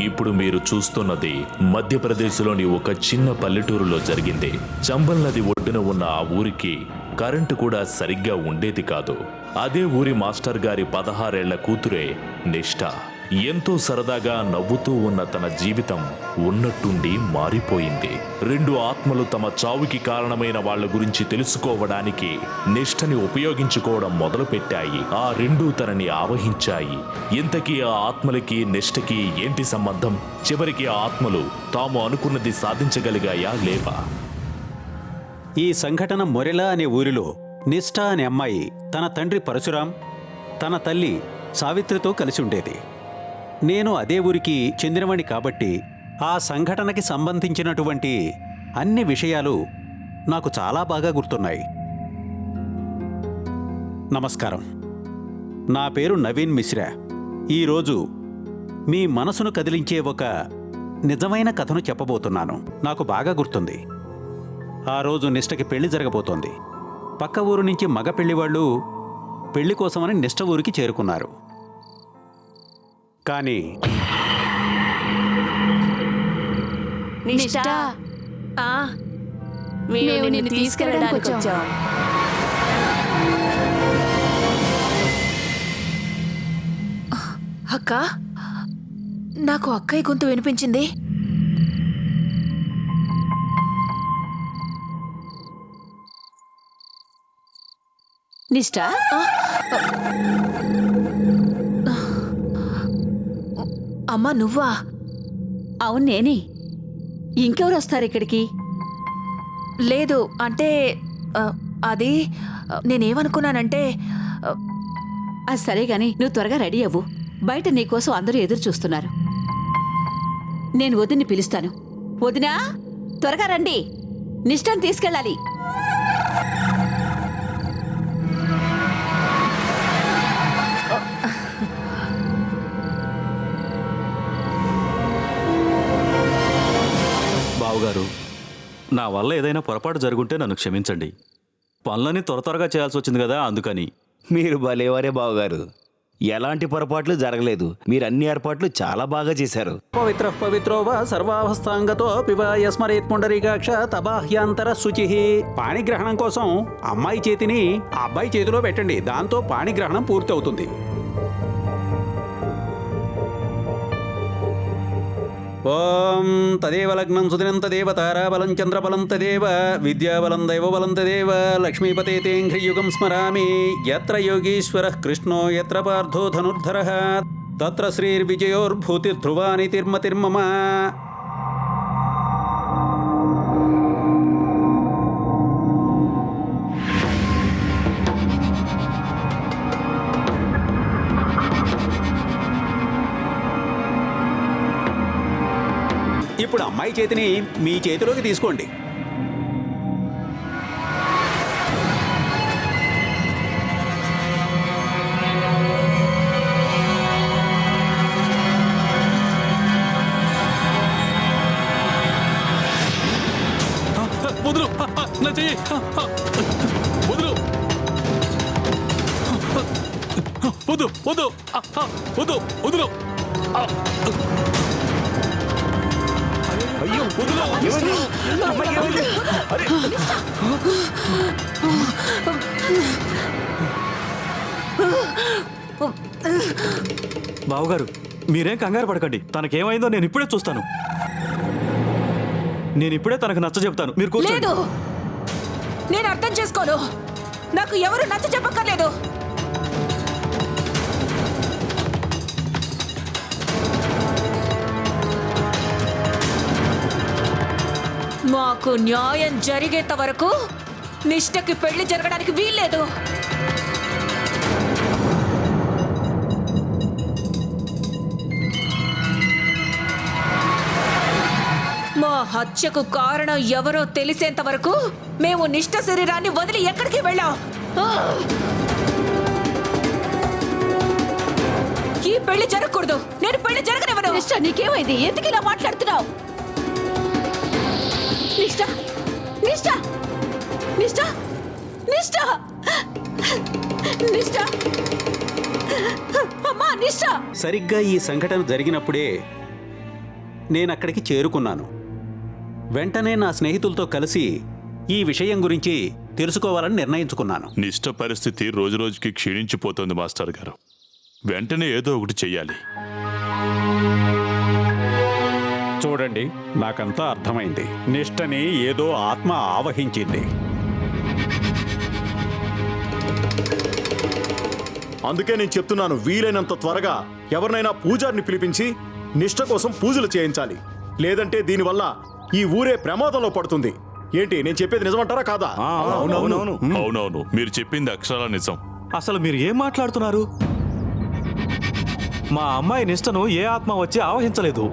ఇప్పుడు మీరు చూస్తున్నది మధ్యప్రదేశ్లోని ఒక చిన్న పల్లెటూరులో జరిగింది. చంబల్ నది ఒడ్డున ఉన్న ఆ ఊరికి కరెంటు కూడా సరిగ్గా ఉండేది కాదు. అదే ఊరి మాస్టర్ గారి 16 ఏళ్ల కూతురే నిష్ఠ. ఎంతో సరదాగా నవ్వుతూ ఉన్న తన జీవితం ఉన్నట్టుండి మారిపోయింది. 2 ఆత్మలు తమ చావుకి కారణమైన వాళ్ల గురించి తెలుసుకోవడానికి నిష్ఠని ఉపయోగించుకోవడం మొదలుపెట్టాయి. ఆ 2 తనని ఆవహించాయి. ఇంతకీ ఆ ఆత్మలకి నిష్ఠకి ఏంటి సంబంధం? చివరికి ఆ ఆత్మలు తాము అనుకున్నది సాధించగలిగాయా లేవా? ఈ సంఘటన మొరెలా అనే ఊరిలో నిష్ఠ అనే అమ్మాయి తన తండ్రి పరశురాం, తన తల్లి సావిత్రితో కలిసి ఉండేది. నేను అదే ఊరికి చెందినవాణ్ణి కాబట్టి ఆ సంఘటనకి సంబంధించినటువంటి అన్ని విషయాలు నాకు చాలా బాగా గుర్తున్నాయి. నమస్కారం, నా పేరు నవీన్ మిశ్రా. ఈరోజు మీ మనసును కదిలించే ఒక నిజమైన కథను చెప్పబోతున్నాను. నాకు బాగా గుర్తుంది. ఆ రోజు నిష్ఠకి పెళ్లి జరగబోతోంది. పక్క ఊరు నుంచి మగ పెళ్లివాళ్ళు పెళ్లి కోసమని నిష్ఠ ఊరికి చేరుకున్నారు. కానీ నిష్ఠ, మేము నిన్ను తీసుకెళ్ళడానికి వచ్చాం. అక్క, నాకు అక్కయ్య గొంతు వినిపించింది. నిష్ఠ, అమ్మా నువ్వా? అవును నేనే. ఇంకెవరు వస్తారు ఇక్కడికి? లేదు అంటే అది నేనేమనుకున్నానంటే అది సరే గాని నువ్వు త్వరగా రెడీ అవ్వు. బయట నీకోసం అందరూ ఎదురు చూస్తున్నారు. నేను వదిన్ని పిలుస్తాను. వదినా, త్వరగా రండి, నిష్ఠని తీసుకెళ్ళాలి. బావుగారు, నా వల్ల ఏదైనా పొరపాటు జరుగుంటే నన్ను క్షమించండి. పనులని త్వరగా చేయాల్సి వచ్చింది కదా, అందుకని. మీరు భలేవారే బావగారు. ఎలాంటి పొరపాట్లు జరగలేదు. మీరు అన్ని ఏర్పాట్లు చాలా బాగా చేశారు. పవిత్ర పవిత్రో వా సర్వావస్థాంగతో పివాయ స్మరేత్ పుండరీకాక్ష తబాహ్యాంతర శుచి. పాణిగ్రహణం కోసం అమ్మాయి చేతిని అబ్బాయి చేతిలో పెట్టండి. దాంతో పాణిగ్రహణం పూర్తి అవుతుంది. ఓం తదేవ లగ్నం సుదినం తదేవ తారాబలం చంద్రబలం తదేవ విద్యాబలం దైవబలం తదేవ లక్ష్మీపతే తేంఘ్రియుగం స్మరామి. యత్ర యోగీశ్వరః కృష్ణో యత్ర పార్థో ధనుర్ధరః తత్ర శ్రీర్విజయోర్భూతిర్ధ్రువాని తిర్మతిర్మమ. ఇప్పుడు అమ్మాయి చేతిని మీ చేతిలోకి తీసుకోండి. వదులు, నా చెయ్యి వదులు. వద్దు వద్దు వద్దు వదులు. అయ్యో బావుగారు, మీరేం కంగారు పడకండి. తనకేమైందో నేను ఇప్పుడే చూస్తాను. నేను ఇప్పుడే తనకు నచ్చ చెప్తాను. మీరు కూర్చోండి. లేదు, నేను అర్థం చేసుకోను. నాకు ఎవరు నచ్చ చెప్పక్కర్లేదు. మాకు న్యాయం జరిగేంత వరకు నిష్ఠకి పెళ్లి జరగడానికి వీల్లేదు. మా హత్యకు కారణం ఎవరో తెలిసేంత వరకు మేము నిష్ఠ శరీరాన్ని వదిలి ఎక్కడికి వెళ్ళాం. ఈ పెళ్లి జరగకూడదు. నేను పెళ్లి జరగనివ్వను. నిష్ఠ, నీకేమైంది? ఎందుకు ఇలా మాట్లాడుతున్నావు? నిష్ఠ, నిష్ఠ, నిష్ఠ, నిష్ఠ, నిష్ఠ, అమ్మా నిష్ఠ. సరిగ్గా ఈ సంఘటన జరిగినప్పుడే నేనక్కడికి చేరుకున్నాను. వెంటనే నా స్నేహితులతో కలిసి ఈ విషయం గురించి తెలుసుకోవాలని నిర్ణయించుకున్నాను. నిష్ట పరిస్థితి రోజురోజుకి క్షీణించిపోతుంది మాస్టర్ గారు. వెంటనే ఏదో ఒకటి చెయ్యాలి. చూడండి, నాకంతా అర్థమైంది. నిష్టని ఏదో ఆత్మ ఆవహించింది. అందుకే నేను చెప్తున్నాను, వీలైనంత త్వరగా ఎవరినైనా పూజారిని పిలిపించి నిష్ట కోసం పూజలు చేయించాలి. లేదంటే దీనివల్ల ఈ ఊరే ప్రమాదంలో పడుతుంది. ఏంటి నేను చెప్పేది నిజమంటారా కాదా? అవునవునవును. అవునవును, మీరు చెప్పింది అక్షరాల నిజం. అసలు మీరు ఏం మాట్లాడుతున్నారు? మా అమ్మాయి నిష్టను ఏ ఆత్మ వచ్చి ఆవహించలేదు.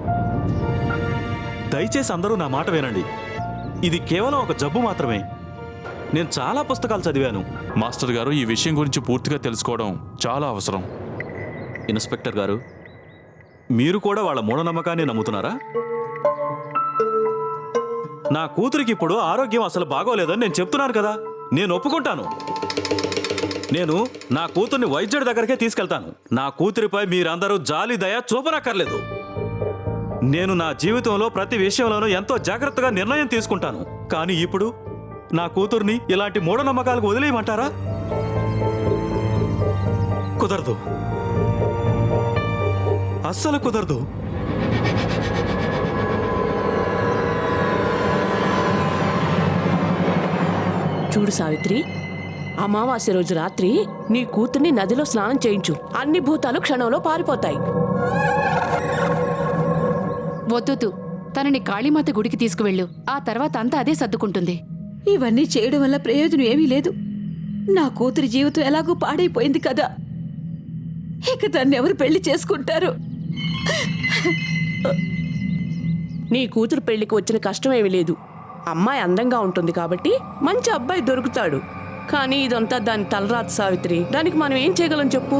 దయచేసి అందరూ నా మాట వినండి. ఇది కేవలం ఒక జబ్బు మాత్రమే. నేను చాలా పుస్తకాలు చదివాను. మాస్టర్ గారు, ఈ విషయం గురించి పూర్తిగా తెలుసుకోవడం చాలా అవసరం. ఇన్స్పెక్టర్ గారు, మీరు కూడా వాళ్ళ మూఢనమ్మకాన్ని నమ్ముతున్నారా? నా కూతురికి ఇప్పుడు ఆరోగ్యం అసలు బాగోలేదని నేను చెప్తున్నాను కదా. నేను ఒప్పుకుంటాను. నేను నా కూతుర్ని వైద్యుడి దగ్గరికే తీసుకెళ్తాను. నా కూతురిపై మీరందరూ జాలి దయ చూపనక్కర్లేదు. నేను నా జీవితంలో ప్రతి విషయంలోనూ ఎంతో జాగ్రత్తగా నిర్ణయం తీసుకుంటాను. కానీ ఇప్పుడు నా కూతుర్ని ఇలాంటి మూఢనమ్మకాలకు వదిలేయమంటారా? కుదరదు, అస్సలు కుదరదు. చూడు సావిత్రి, అమావాస్య రోజు రాత్రి నీ కూతుర్ని నదిలో స్నానం చేయించు. అన్ని భూతాలు క్షణంలో పారిపోతాయి. వద్దు, తనని కాళీమాత గుడికి తీసుకువెళ్ళు. ఆ తర్వాత అంతా అదే సర్దుకుంటుంది. ఇవన్నీ చేయడం వల్ల ప్రయోజనం ఏమీ లేదు. నా కూతురి జీవితం ఎలాగో పాడైపోయింది కదా. ఇక దాన్ని ఎవరు పెళ్లి చేసుకుంటారు? నీ కూతురు పెళ్లికి వచ్చిన కష్టమేమీ లేదు. అమ్మాయి అందంగా ఉంటుంది కాబట్టి మంచి అబ్బాయి దొరుకుతాడు. కానీ ఇదంతా దాని తలరాత సావిత్రి. దానికి మనం ఏం చేయగలం చెప్పు?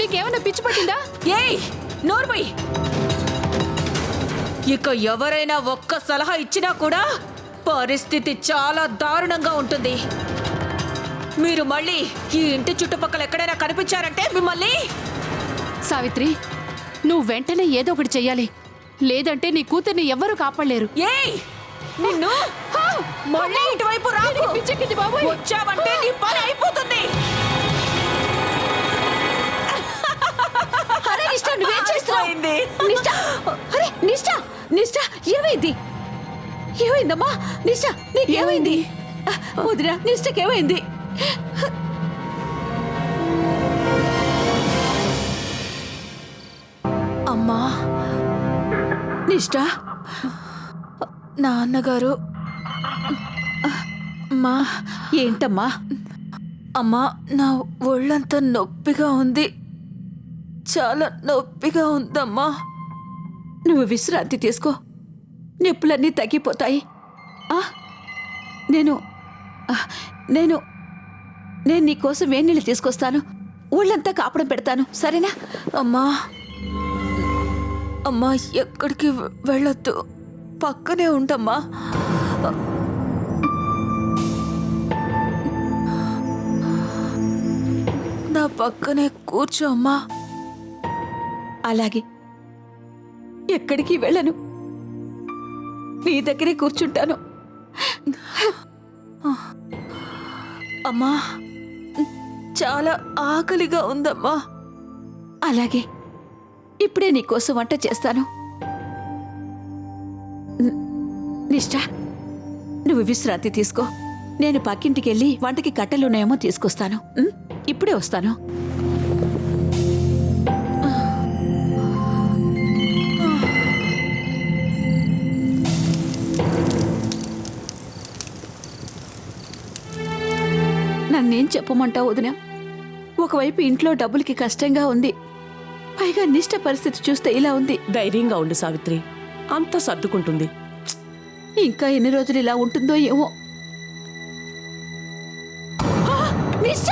నీకేమన్నా పిచ్చి పట్టిందా? ఏయ్, నోర్మై! ఇక ఎవరైనా ఒక్క సలహా ఇచ్చినా కూడా పరిస్థితి చాలా దారుణంగా ఉంటుంది. మీరు మళ్ళీ ఈ ఇంటి చుట్టుపక్కల ఎక్కడైనా కనిపించారంటే మిమ్మల్ని... సావిత్రి, నువ్వు వెంటనే ఏదో ఒకటి చెయ్యాలి. లేదంటే నీ కూతుర్ని ఎవ్వరూ కాపాడలేరు. ఏయ్, నిన్ను మళ్ళీ ఇటువైపు రాకు. పిచ్చెక్కింది బాబోయ్. వచ్చావంటే నీ పని అయిపోతుంది. అరే నిష్ఠ, నువ్వేం చేస్తున్నావు? అయిపోయింది. నిష్ఠ, అరే నిష్ఠ, నిష్ఠ, ఏమైంది? ఏమైందమ్మా? నిష్ఠ, నీకేమైంది? వదినా, నిష్ఠకేమైంది? అమ్మా, నిష్ఠ, నాన్నగారు. అమ్మా, ఏంటమ్మా? అమ్మా, నా ఒళ్ళంతా నొప్పిగా ఉంది. చాలా నొప్పిగా ఉందమ్మా. నువ్వు విశ్రాంతి తీసుకో, నొప్పులన్నీ తగ్గిపోతాయి. నేను నేను నేను నీకోసం వేడినీళ్ళు తీసుకొస్తాను. ఊళ్ళంతా కాపడం పెడతాను, సరేనా? అమ్మా, అమ్మా, ఎక్కడికి వెళ్ళొద్దు, పక్కనే ఉండమ్మా. నా పక్కనే కూర్చో అమ్మా. అలాగే, ఎక్కడికి వెళ్ళను, నీ దగ్గరే కూర్చుంటాను. అమ్మా, చాలా ఆకలిగా ఉందమ్మా. అలాగే, ఇప్పుడే నీకోసం వంట చేస్తాను. నిష్ఠ, నువ్వు విశ్రాంతి తీసుకో. నేను పక్కింటికి వెళ్ళి వంటకి కట్టెలున్నాయేమో తీసుకొస్తాను. ఇప్పుడే వస్తాను. నన్నేం చెప్పమంటావు వదినా? ఒకవైపు ఇంట్లో డబ్బులకి కష్టంగా ఉంది, పైగా నిష్ఠ పరిస్థితి చూస్తే ఇలా ఉంది. ధైర్యంగా ఉండు సావిత్రి, అంతా సర్దుకుంటుంది. ఇంకా ఎన్ని రోజులు ఇలా ఉంటుందో ఏమో. నిష్ఠ!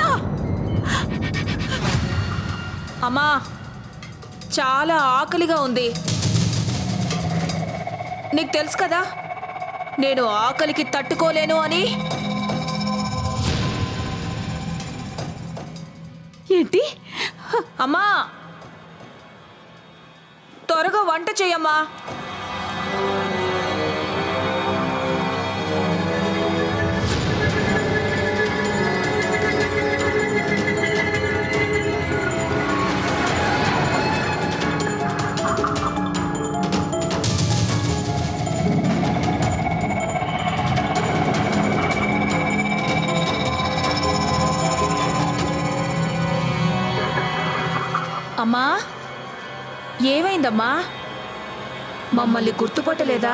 అమ్మా చాలా ఆకలిగా ఉంది. నీకు తెలుసు కదా నేను ఆకలికి తట్టుకోలేను అని. ఏంటి? అమ్మా త్వరగా వంట చెయ్యమ్మా. అమ్మా ఏమైందమ్మా? మమ్మల్ని గుర్తుపట్టలేదా?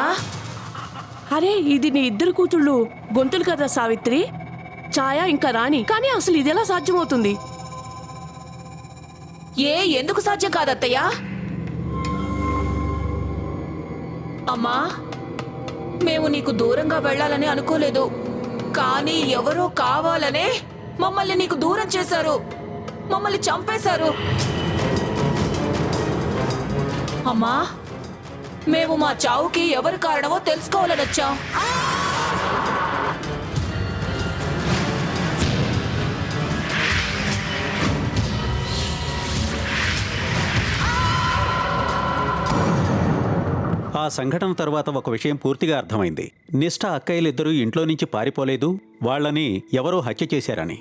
అరే ఇది నీ ఇద్దరు కూతుళ్ళు గొంతులు కదా సావిత్రి, ఛాయ ఇంకా రాణి. కానీ అసలు ఇది ఎలా సాధ్యమవుతుంది? ఎందుకు సాధ్యం కాదత్తయ్య? అమ్మా మేము నీకు దూరంగా వెళ్ళాలని అనుకోలేదు, కానీ ఎవరో కావాలనే మమ్మల్ని నీకు దూరం చేశారు, మమ్మల్ని చంపేశారు. అమ్మా మేము మా చావుకి ఎవరు కారణమో తెలుసుకోవాలని వచ్చాం. ఆ సంఘటన తర్వాత ఒక విషయం పూర్తిగా అర్థమైంది. నిష్ఠ అక్కయ్యలిద్దరూ ఇంట్లో నుంచి పారిపోలేదు, వాళ్ళని ఎవరో హత్య చేశారని.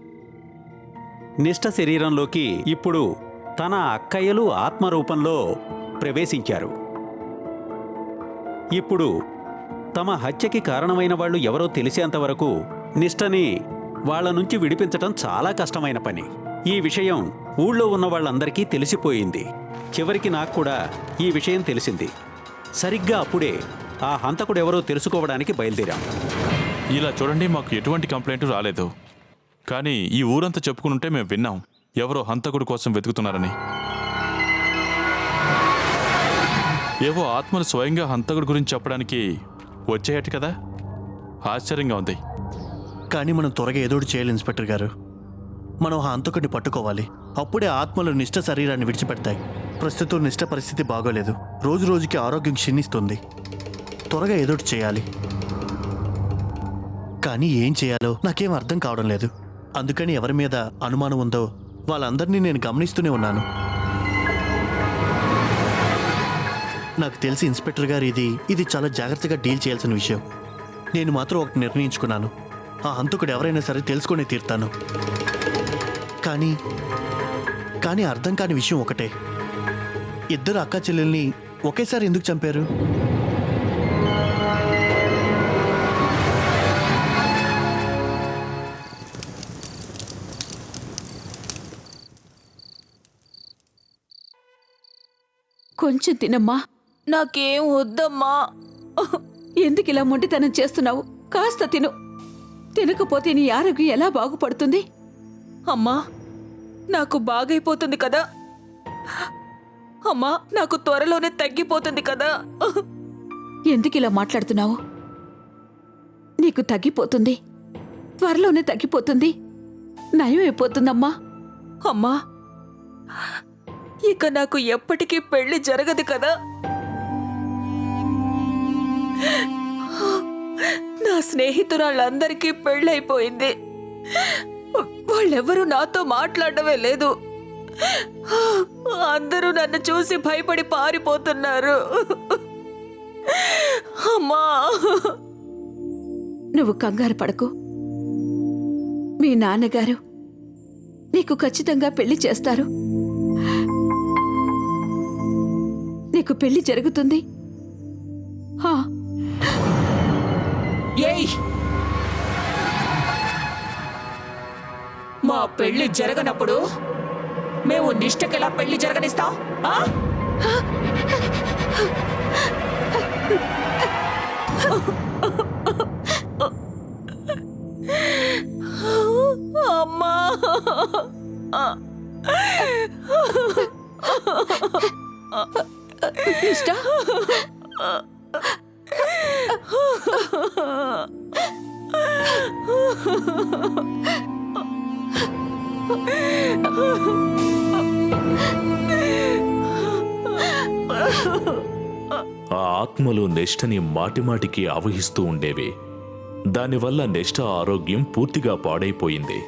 నిష్ఠ శరీరంలోకి ఇప్పుడు తన అక్కయ్యలు ఆత్మరూపంలో ప్రవేశించారు. ఇప్పుడు తమ హత్యకి కారణమైన వాళ్ళు ఎవరో తెలిసేంతవరకు నిష్ఠని వాళ్ళ నుంచి విడిపించటం చాలా కష్టమైన పని. ఈ విషయం ఊళ్ళో ఉన్న వాళ్ళందరికీ తెలిసిపోయింది. చివరికి నాకు కూడా ఈ విషయం తెలిసింది. సరిగ్గా అప్పుడే ఆ హంతకుడెవరో తెలుసుకోవడానికి బయలుదేరాం. ఇలా చూడండి, మాకు ఎటువంటి కంప్లైంట్ రాలేదు, కానీ ఈ ఊరంతా చెప్పుకుంటే మేము విన్నాం ఎవరో హంతకుడి కోసం వెతుకుతున్నారని. ఏవో ఆత్మలు స్వయంగా హంతకుడి గురించి చెప్పడానికి వచ్చాయట కదా, ఆశ్చర్యంగా ఉంది. కానీ మనం త్వరగా ఏదోటి చేయాలి ఇన్స్పెక్టర్ గారు. మనం ఆ హంతకుడిని పట్టుకోవాలి. అప్పుడే ఆత్మలు నిష్ఠ శరీరాన్ని విడిచిపెడతాయి. ప్రస్తుతం నిష్ఠ పరిస్థితి బాగోలేదు, రోజు రోజుకి ఆరోగ్యం క్షీణిస్తుంది. త్వరగా ఏదోటి చేయాలి, కానీ ఏం చేయాలో నాకేం అర్థం కావడం లేదు. అందుకని ఎవరి మీద అనుమానం ఉందో వాళ్ళందరినీ నేను గమనిస్తూనే ఉన్నాను. నాకు తెలిసి ఇన్స్పెక్టర్ గారు ఇది చాలా జాగ్రత్తగా డీల్ చేయాల్సిన విషయం. నేను మాత్రం ఒకటి నిర్ణయించుకున్నాను, ఆ హంతకుడు ఎవరైనా సరే తెలుసుకునే తీరుతాను. కానీ అర్థం కాని విషయం ఒకటే, ఇద్దరు అక్కా చెల్లెల్ని ఒకేసారి ఎందుకు చంపారు? కొంచెం తినమ్మా. నాకేం వద్దమ్మా. ఎందుకు ఇలా మొండితనం చేస్తున్నావు? కాస్త తిను. తినకపోతే నీ ఆరోగ్యం ఎలా బాగుపడుతుంది? అమ్మా నాకు బాగైపోతుంది కదా. అమ్మా నాకు త్వరలోనే తగ్గిపోతుంది కదా. ఎందుకు ఇలా మాట్లాడుతున్నావు? నీకు తగ్గిపోతుంది, త్వరలోనే తగ్గిపోతుంది, నయం అయిపోతుందమ్మా. అమ్మా ఇక నాకు ఎప్పటికీ పెళ్లి జరగదు కదా. నా స్నేహితురాళ్ళందరికీ పెళ్ళైపోయింది, వాళ్ళెవరూ నాతో మాట్లాడమే లేదు. అందరూ నన్ను చూసి భయపడి పారిపోతున్నారు. అమ్మా నువ్వు కంగారు పడకు. మీ నాన్నగారు నీకు ఖచ్చితంగా పెళ్లి చేస్తారు. నీకు పెళ్లి జరుగుతుంది. ఏయ్ మా పెళ్లి జరగనప్పుడు మేము నిష్ఠకెలా పెళ్లి జరగనిస్తాం? అమ్మా నిష్ఠ, ఆ ఆత్మలు నెష్టని మాటిమాటికి ఆవహిస్తూ ఉండేవి. దానివల్ల నెష్ట ఆరోగ్యం పూర్తిగా పాడైపోయింది.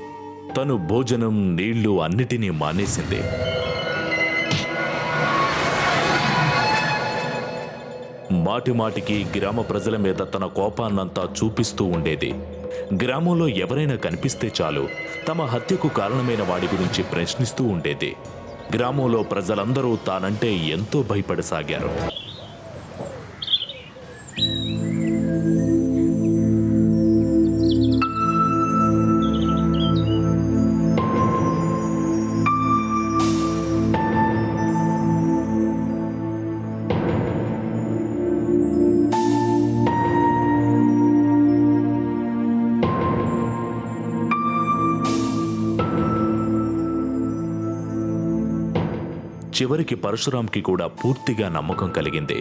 తను భోజనం, నీళ్లు అన్నిటినీ మానేసింది. మాటిమాటికి గ్రామ ప్రజల మీద తన కోపాన్నంతా చూపిస్తూ ఉండేది. గ్రామంలో ఎవరైనా కనిపిస్తే చాలు తమ హత్యకు కారణమైన వాడి గురించి ప్రశ్నిస్తూ ఉండేది. గ్రామంలో ప్రజలందరూ తానంటే ఎంతో భయపడసాగారు. చివరికి పరశురాంకి కూడా పూర్తిగా నమ్మకం కలిగింది.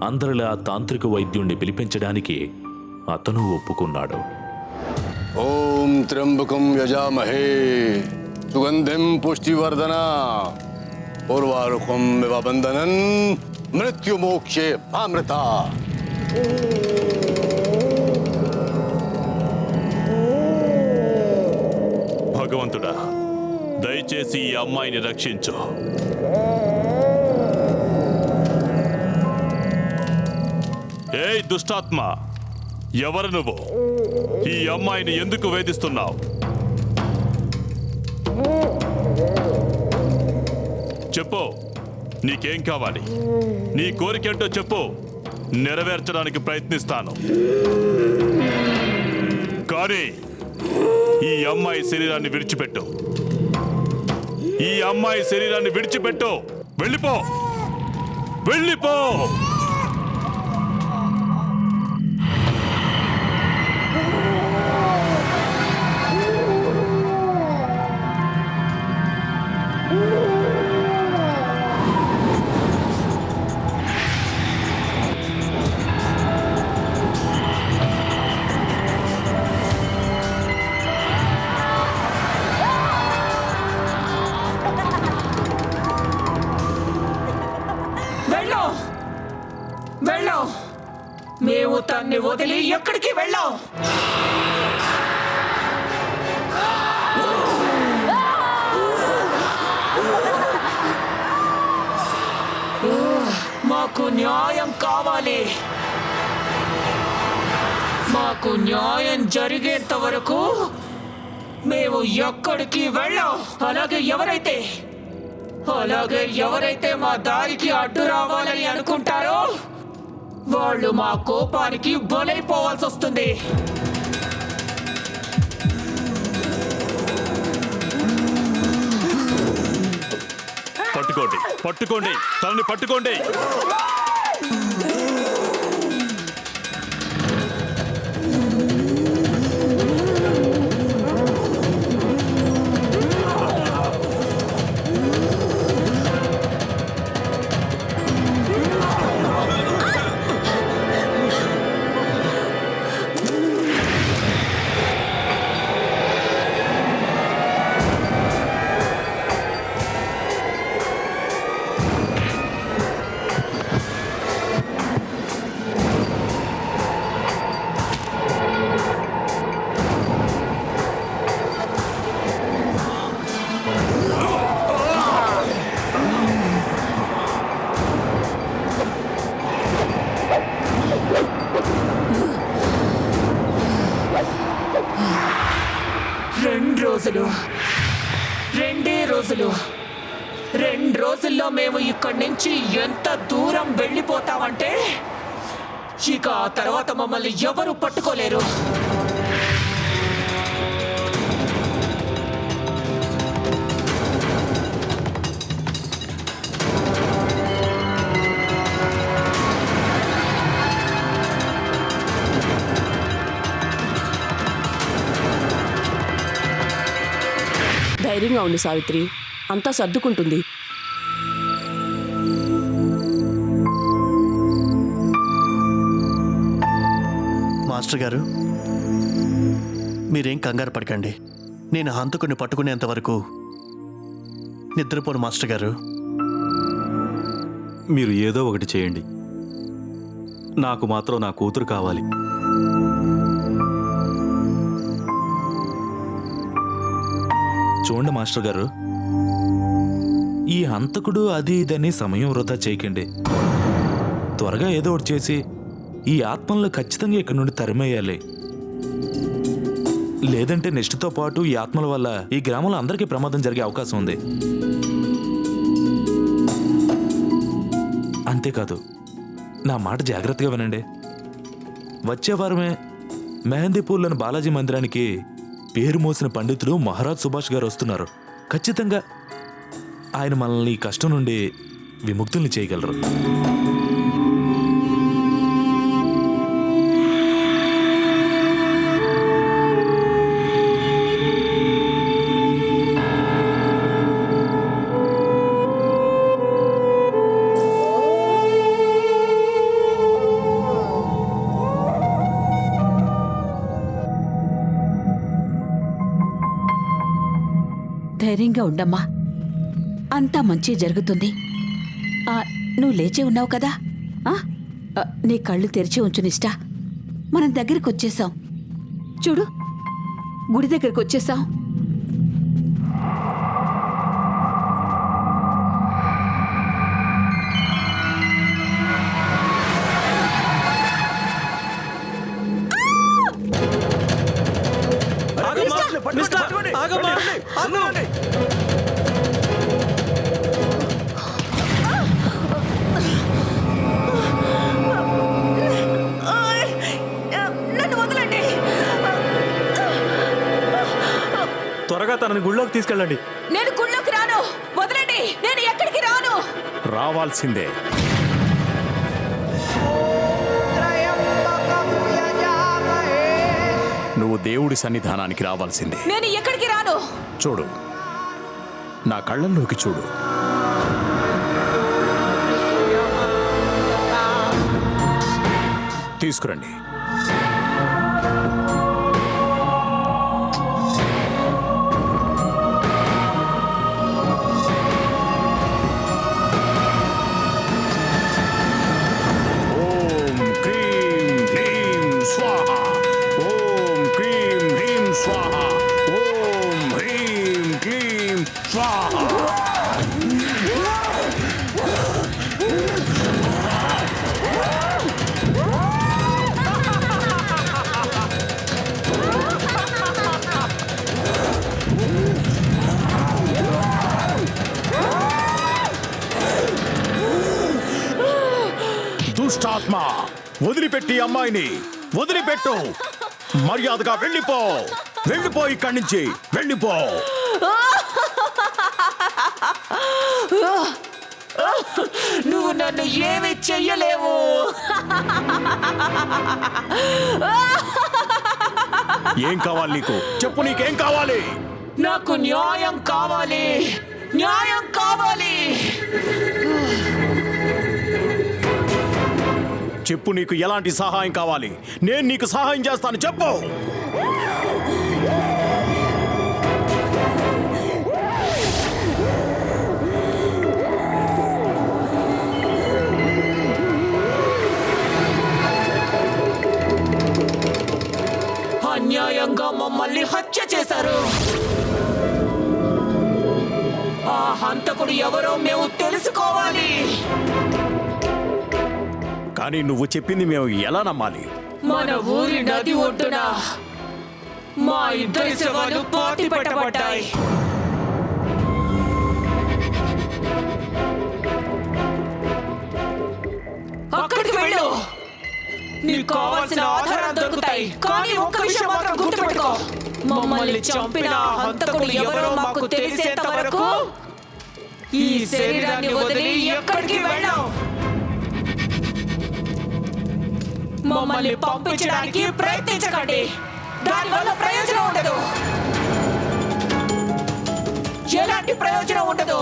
అందరిలా తాంత్రిక వైద్యుణ్ణి పిలిపించడానికి అతను ఒప్పుకున్నాడు. ఓం త్ర్యంబకం యజామహే సుగంధిం పుష్టివర్ధన పూర్వారుకం ఇవ బంధనన్ మృత్యుమోక్షే అమృత. భగవంతుడా, దయచేసి ఈ అమ్మాయిని రక్షించు. ఏయ్ దుష్టాత్మ, ఎవరు నువ్వు? ఈ అమ్మాయిని ఎందుకు వేధిస్తున్నావు? చెప్పు, నీకేం కావాలి? నీ కోరికేంటో చెప్పు, నెరవేర్చడానికి ప్రయత్నిస్తాను. కానీ ఈ అమ్మాయి శరీరాన్ని విడిచిపెట్టు. ఈ అమ్మాయి శరీరాన్ని విడిచిపెట్టు. వెళ్ళిపో, వెళ్ళిపో. మేము తన్ని వదిలి ఎక్కడికి వెళ్ళాం? మాకు న్యాయం కావాలి. మాకు న్యాయం జరిగేంత వరకు మేము ఎక్కడికి వెళ్ళాం. అలాగే ఎవరైతే మా దారికి అడ్డు రావాలని అనుకుంటారో వాళ్ళు మా కోపానికి బలైపోవాల్సి వస్తుంది. పట్టుకోండి, పట్టుకోండి, తనని పట్టుకోండి. రెండు రోజుల్లో మేము ఇక్కడి నుంచి ఎంత దూరం వెళ్ళిపోతామంటే ఇక ఆ తర్వాత మమ్మల్ని ఎవరు పట్టుకోలేరు. ధైర్యంగా ఉండు సావిత్రి, అంతా సర్దుకుంటుంది. మాస్టర్ గారు, మీరేం కంగారు పడకండి. నేను హంతకుని పట్టుకునేంత వరకు నిద్రపోను మాస్టర్ గారు. మీరు ఏదో ఒకటి చేయండి. నాకు మాత్రం నా కూతురు కావాలి. చూడండి మాస్టర్ గారు, ఈ హంతకుడు అది ఇదని సమయం వృధా చేయకండి. త్వరగా ఏదో ఒకటి చేసి ఈ ఆత్మలను ఖచ్చితంగా ఇక్కడి నుండి తరిమేయాలి. లేదంటే నిష్ఠతో పాటు ఈ ఆత్మల వల్ల ఈ గ్రామంలో అందరికీ ప్రమాదం జరిగే అవకాశం ఉంది. అంతేకాదు, నా మాట జాగ్రత్తగా వినండి. వచ్చే వారమే మెహందీపూర్లోని బాలాజీ మందిరానికి పేరు మోసిన పండితులు మహారాజ్ సుభాష్ గారు వస్తున్నారు. ఖచ్చితంగా ఆయన మనల్ని ఈ కష్టం నుండి విముక్తుల్ని చేయగలరు. ధైర్యంగా ఉండమ్మా, అంతా మంచి జరుగుతుంది. నువ్వు లేచే ఉన్నావు కదా, నీ కళ్ళు తెరిచి ఉంచు నిష్ట. మనం దగ్గరికి వచ్చేసాం. చూడు, గుడి దగ్గరికి వచ్చేసాం. త్వరగా తనని గుళ్ళోకి తీసుకెళ్ళండి. నేను గుళ్ళోకి రాను, వదలండి. నేను ఎక్కడికి రాను. రావాల్సిందే. నువ్వు దేవుడి సన్నిధానానికి రావాల్సిందే. నేను ఎక్కడికి రాను. చూడు, నా కళ్ళల్లోకి చూడు. తీసుకురండి. దుష్టాత్మ, వదిలిపెట్టి అమ్మాయిని వదిలిపెట్టు. మర్యాదగా వెళ్ళిపో. వెళ్ళిపో, ఇక్కడి నుంచి వెళ్ళిపో. నువ్వు నన్ను ఏమీ చెయ్యలేవు. ఏం కావాలి నీకు? చెప్పు, నీకేం కావాలి? నాకు న్యాయం కావాలి, న్యాయం కావాలి. చెప్పు, నీకు ఎలాంటి సహాయం కావాలి? నేను నీకు సహాయం చేస్తాను. చెప్పు. అన్యాయంగా మమ్మల్ని హత్య చేశారు. ఆ హంతకుడు ఎవరో మేము తెలుసుకోవాలి. కానీ నువ్వు చెప్పింది మేము ఎలా నమ్మాలి? మన ఊరి నది ఒడ్డున మా ఇద్దరి శవాలు పాతి పెట్టబడ్డాయి. అక్కడికి వెళ్ళు. నీకు కావాల్సిన ఆధారాలు దొరుకుతాయి. కానీ ఒక్క విషయం మాత్రం గుర్తుపెట్టుకో, మమ్మల్ని చంపిన హంతకుడు ఎవరో మాకు తెలిసేంత వరకు ఈ శరీరాన్ని వదిలి ఎక్కడికి వెళ్ళాం. మమ్మల్ని పంపించడానికి ప్రయత్నించకండి. దానివల్ల ప్రయోజనం ఉండదు. ఎలాంటి ప్రయోజనం ఉండదు.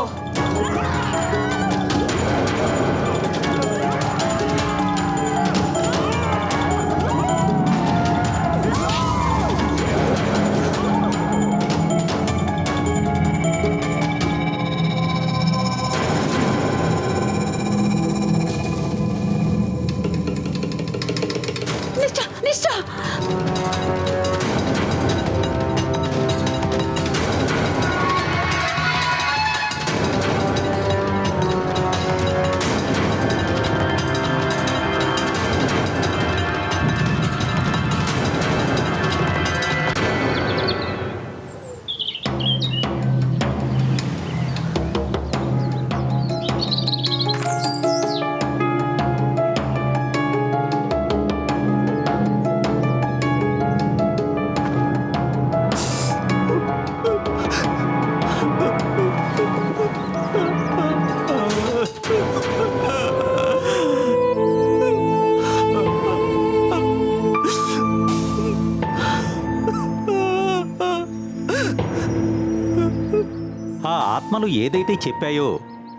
ఆ ఆత్మలు ఏదైతే చెప్పాయో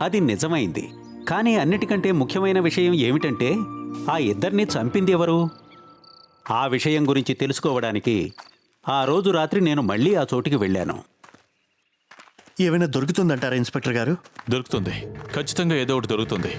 అది నిజమైంది. కానీ అన్నిటికంటే ముఖ్యమైన విషయం ఏమిటంటే ఆ ఇద్దరిని చంపింది ఎవరు? ఆ విషయం గురించి తెలుసుకోవడానికి ఆ రోజు రాత్రి నేను మళ్ళీ ఆ చోటికి వెళ్ళాను. ఏమైనా దొరుకుతుందంటారా ఇన్స్పెక్టర్ గారు? దొరుకుతుంది, ఖచ్చితంగా ఏదో ఒకటి దొరుకుతుంది.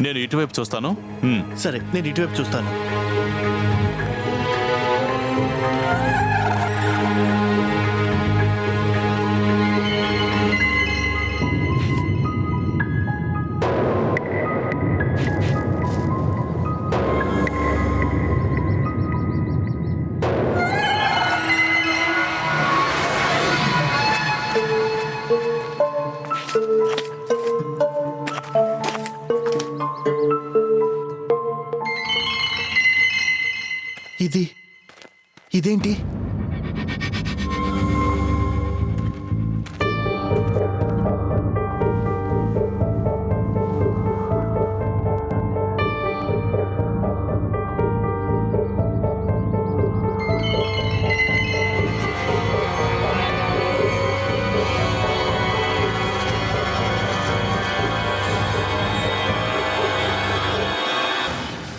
నేను ఇటువైపు చూస్తాను. సరే, నేను ఇటువైపు చూస్తాను. ఇదేంటి?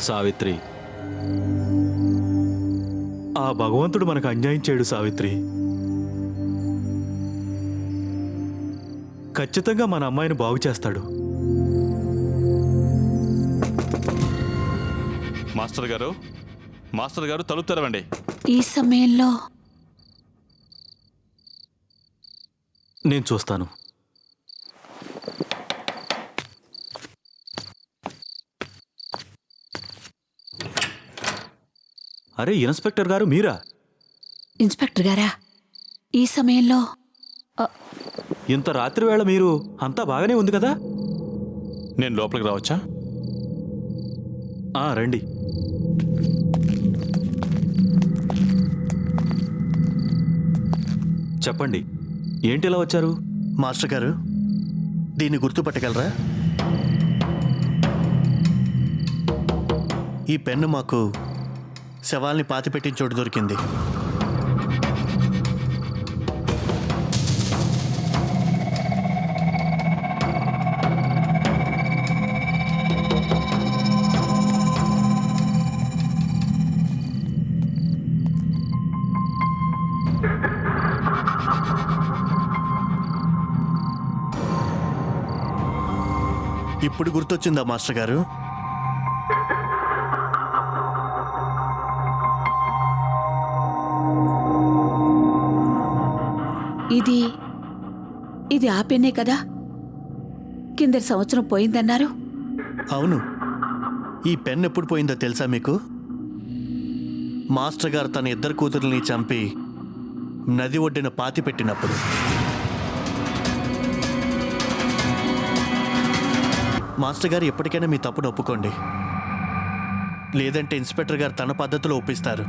సావిత్రి, ఆ భగవంతుడు మనకు అన్యాయం చేయడు సావిత్రి. ఖచ్చితంగా మన అమ్మాయిని బాగు చేస్తాడు. మాస్టర్ గారు, మాస్టర్ గారు, తలుపు తెరవండి. ఈ సమయంలో నేను చూస్తాను. అరే ఇన్స్పెక్టర్ గారు, మీరా? ఇన్స్పెక్టర్ గారా, ఈ సమయంలో ఇంత రాత్రి వేళ మీరు? అంతా బాగానే ఉంది కదా? నేను లోపలికి రావచ్చా? రండి. చెప్పండి, ఏంటి ఇలా వచ్చారు? మాస్టర్ గారు, దీన్ని గుర్తుపట్టగలరా? ఈ పెన్ను మాకు శవాల్ని పాతిపెట్టిన చోటు దొరికింది. ఇప్పుడు గుర్తొచ్చిందా మాస్టర్ గారు? ఇది ఆ పెన్నే కదా? కిందటి సంవత్సరం పోయిందన్నారు. అవును. ఈ పెన్ ఎప్పుడు పోయిందో తెలుసా మీకు? మాస్టర్ గారు తన ఇద్దరు కూతుర్ని చంపి నది ఒడ్డున పాతి పెట్టినప్పుడు. మాస్టర్ గారు ఎప్పటికైనా మీ తప్పును ఒప్పుకోండి, లేదంటే ఇన్స్పెక్టర్ గారు తన పద్ధతిలో ఒప్పిస్తారు.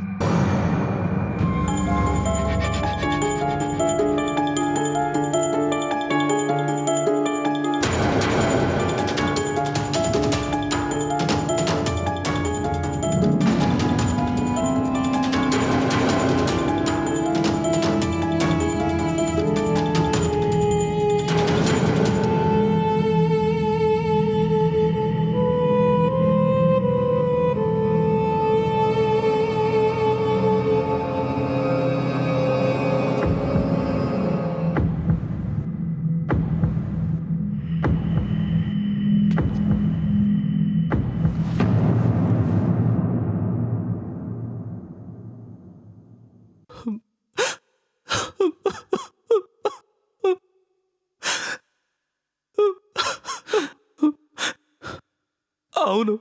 అవును,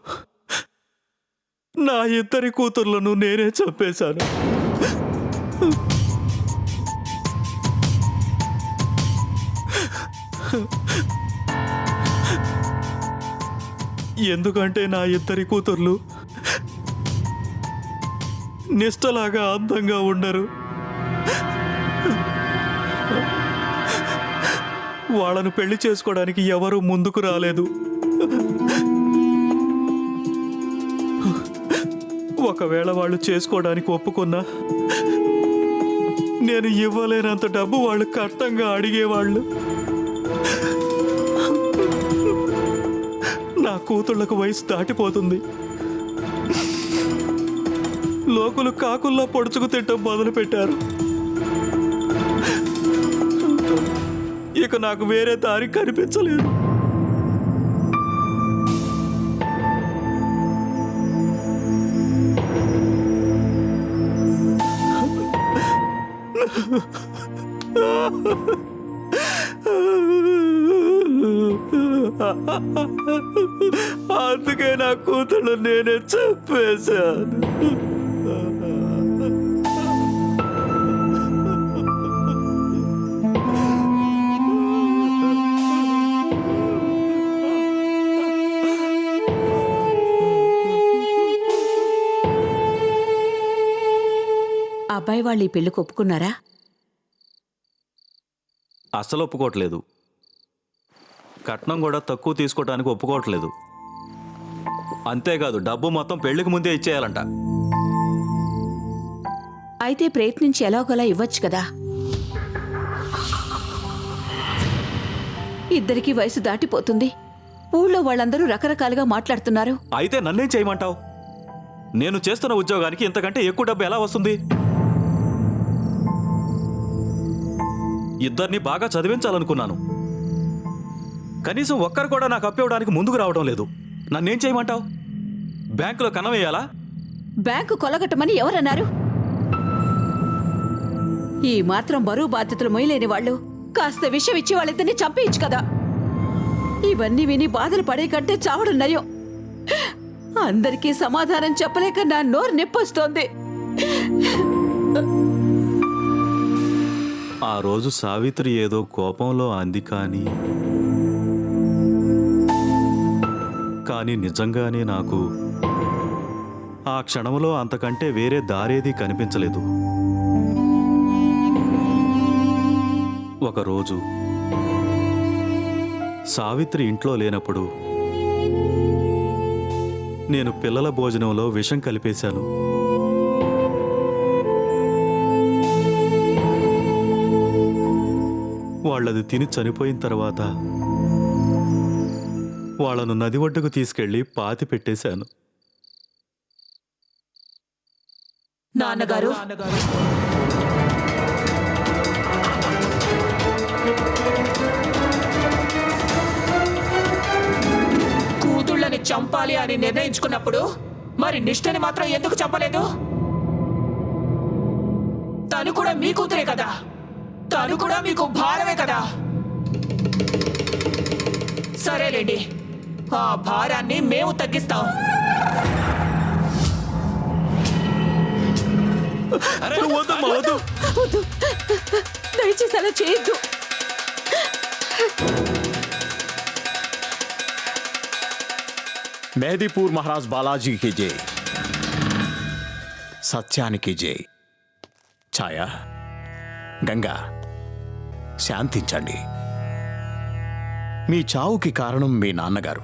నా ఇద్దరి కూతుర్లను నేనే చంపేశాను. ఎందుకంటే నా ఇద్దరి కూతుర్లు నిష్టలాగా అందంగా ఉండరు. వాళ్ళను పెళ్లి చేసుకోవడానికి ఎవరూ ముందుకు రాలేదు. ఒకవేళ వాళ్ళు చేసుకోవడానికి ఒప్పుకున్నా నేను ఇవ్వలేనంత డబ్బు వాళ్ళు కష్టంగా అడిగేవాళ్ళు. నా కూతుళ్లకు వయసు దాటిపోతుంది. లోకులు కాకుల్లా పొడుచుకు తిట్టం మొదలు పెట్టారు. ఇక నాకు వేరే దారి కనిపించలేదు. అందుకే నా కూతురు నేనే చెప్పేశాను. అబ్బాయి వాళ్ళు ఈ పెళ్లికి ఒప్పుకున్నారా? అసలు ఒప్పుకోవట్లేదు. కట్నం కూడా తక్కువ తీసుకోవడానికి ఒప్పుకోవట్లేదు. అంతేకాదు డబ్బు మొత్తం పెళ్లికి ముందే ఇచ్చేయాలంట. అయితే ప్రయత్నించి ఎలాగోలా ఇవ్వచ్చు కదా. ఇద్దరికీ వయసు దాటిపోతుంది. ఊళ్ళో వాళ్ళందరూ రకరకాలుగా మాట్లాడుతున్నారు. అయితే నన్నేం చేయమంటావు? నేను చేస్తున్న ఉద్యోగానికి ఇంతకంటే ఎక్కువ డబ్బు ఎలా వస్తుంది? ఇద్దరిని బాగా చదివించాలనుకున్నాను. కనీసం ఒక్కరు కూడా నాకు అప్పివ్వడానికి ముందుకు రావడం లేదు. నన్నేం చేయమంటావు? బ్యాంకులో కన్నం వేయాలా? బ్యాంకు కొలగట్టమని ఎవరన్నారు? ఈ మాత్రం బరువు బాధ్యతలు మొయ్యలేని వాళ్ళు కాస్త విషయం ఇచ్చి వాళ్ళిద్దరిని చంపేయచ్చు కదా. ఇవన్నీ విని బాధలు పడే కంటే చావడం నయం. అందరికీ సమాధానం చెప్పలేక నా నోరు నొప్పొస్తోంది. ఆ రోజు సావిత్రి ఏదో కోపంలో అంది, కానీ నిజంగానే నాకు ఆ క్షణంలో అంతకంటే వేరే దారేది కనిపించలేదు. ఒకరోజు సావిత్రి ఇంట్లో లేనప్పుడు నేను పిల్లల భోజనంలో విషం కలిపేశాను. వాళ్ళది తిని చనిపోయిన తర్వాత వాళ్ళను నది ఒడ్డుకు తీసుకెళ్లి పాతి పెట్టేశాను. నాన్నగారు, కూతుళ్ళని చంపాలి అని నిర్ణయించుకున్నప్పుడు మరి నిష్ఠని మాత్రం ఎందుకు చంపలేదు? తను కూడా మీ కూతురే కదా, తను కూడా మీకు భారమే కదా. సరేలేండి, ఆ భారాన్ని మేము తగ్గిస్తాం. వద్దు, దయచేసి అలా చేయొద్దు. మెహదీపూర్ మహారాజ్ బాలాజీకి జై, సత్యానికి జై. ఛాయా, గంగా, శాంతించండి. మీ చావుకి కారణం మీ నాన్నగారు.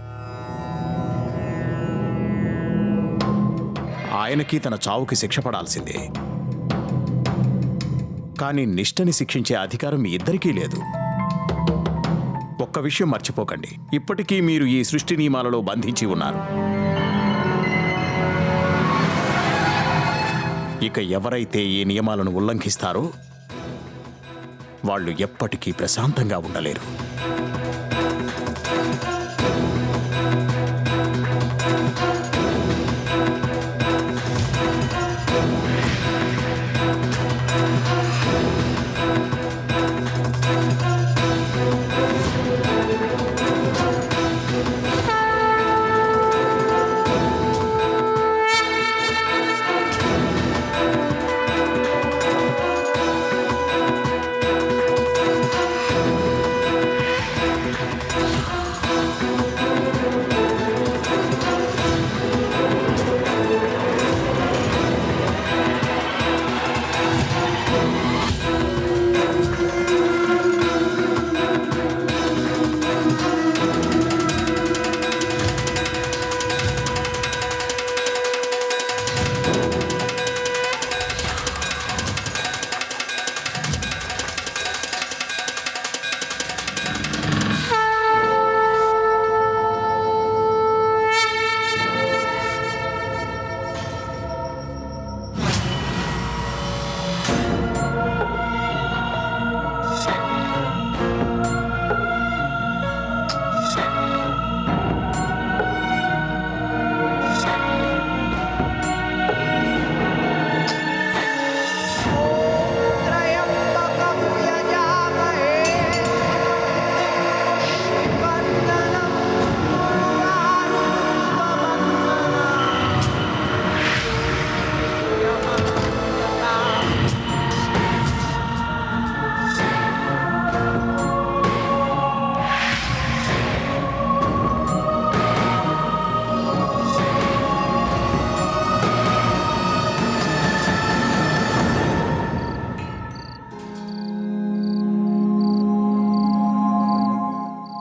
ఆయనకి తన చావుకి శిక్ష పడాల్సిందే. కానీ నిష్ఠని శిక్షించే అధికారం మీ ఇద్దరికీ లేదు. ఒక్క విషయం మర్చిపోకండి, ఇప్పటికీ మీరు ఈ సృష్టి నియమాలలో బంధించి ఉన్నారు. ఇక ఎవరైతే ఈ నియమాలను ఉల్లంఘిస్తారో వాళ్ళు ఎప్పటికీ ప్రశాంతంగా ఉండలేరు.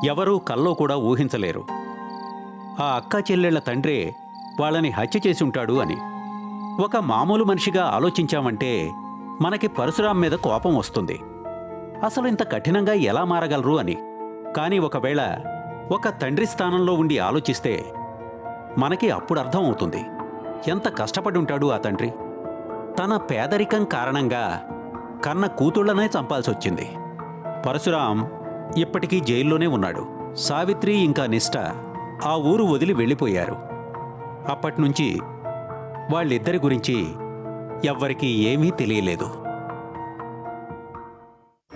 ఎవరూ కల్లో కూడా ఊహించలేరు ఆ అక్కా చెల్లెళ్ల తండ్రే వాళ్ళని హత్య చేసి ఉంటాడు అని. ఒక మామూలు మనిషిగా ఆలోచించామంటే మనకి పరశురాం మీద కోపం వస్తుంది. అసలు ఇంత కఠినంగా ఎలా మారగలరు అని. కానీ ఒకవేళ ఒక తండ్రి స్థానంలో ఉండి ఆలోచిస్తే మనకి అప్పుడు అర్థం అవుతుంది ఎంత కష్టపడి ఉంటాడు ఆ తండ్రి. తన పేదరికం కారణంగా కన్న కూతుళ్లనే చంపాల్సొచ్చింది. పరశురాం ఇప్పటికీ జైల్లోనే ఉన్నాడు. సావిత్రి ఇంకా నిష్ఠ ఆ ఊరు వదిలి వెళ్ళిపోయారు. అప్పట్నుంచి వాళ్ళిద్దరి గురించి ఎవ్వరికీ ఏమీ తెలియలేదు.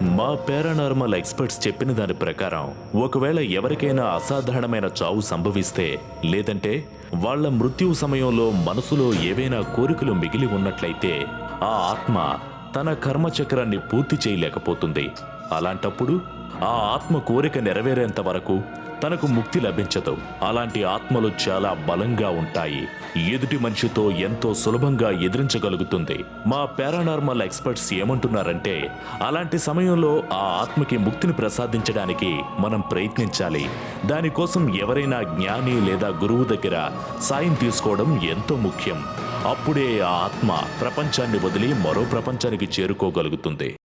మా పారానార్మల్ ఎక్స్పర్ట్స్ చెప్పిన దాని ప్రకారం ఒకవేళ ఎవరికైనా అసాధారణమైన చావు సంభవిస్తే, లేదంటే వాళ్ళ మృత్యు సమయంలో మనసులో ఏవైనా కోరికలు మిగిలి ఉన్నట్లయితే ఆ ఆత్మ తన కర్మచక్రాన్ని పూర్తి చేయలేకపోతుంది. అలాంటప్పుడు ఆ ఆత్మ కోరిక నెరవేరేంత వరకు తనకు ముక్తి లభించదు. అలాంటి ఆత్మలు చాలా బలంగా ఉంటాయి. ఎదుటి మనిషితో ఎంతో సులభంగా ఎదిరించగలుగుతుంది. మా పారానార్మల్ ఎక్స్పర్ట్స్ ఏమంటున్నారంటే, అలాంటి సమయంలో ఆ ఆత్మకి ముక్తిని ప్రసాదించడానికి మనం ప్రయత్నించాలి. దానికోసం ఎవరైనా జ్ఞాని లేదా గురువు దగ్గర సాయం తీసుకోవడం ఎంతో ముఖ్యం. అప్పుడే ఆ ఆత్మ ప్రపంచాన్ని వదిలి మరో ప్రపంచానికి చేరుకోగలుగుతుంది.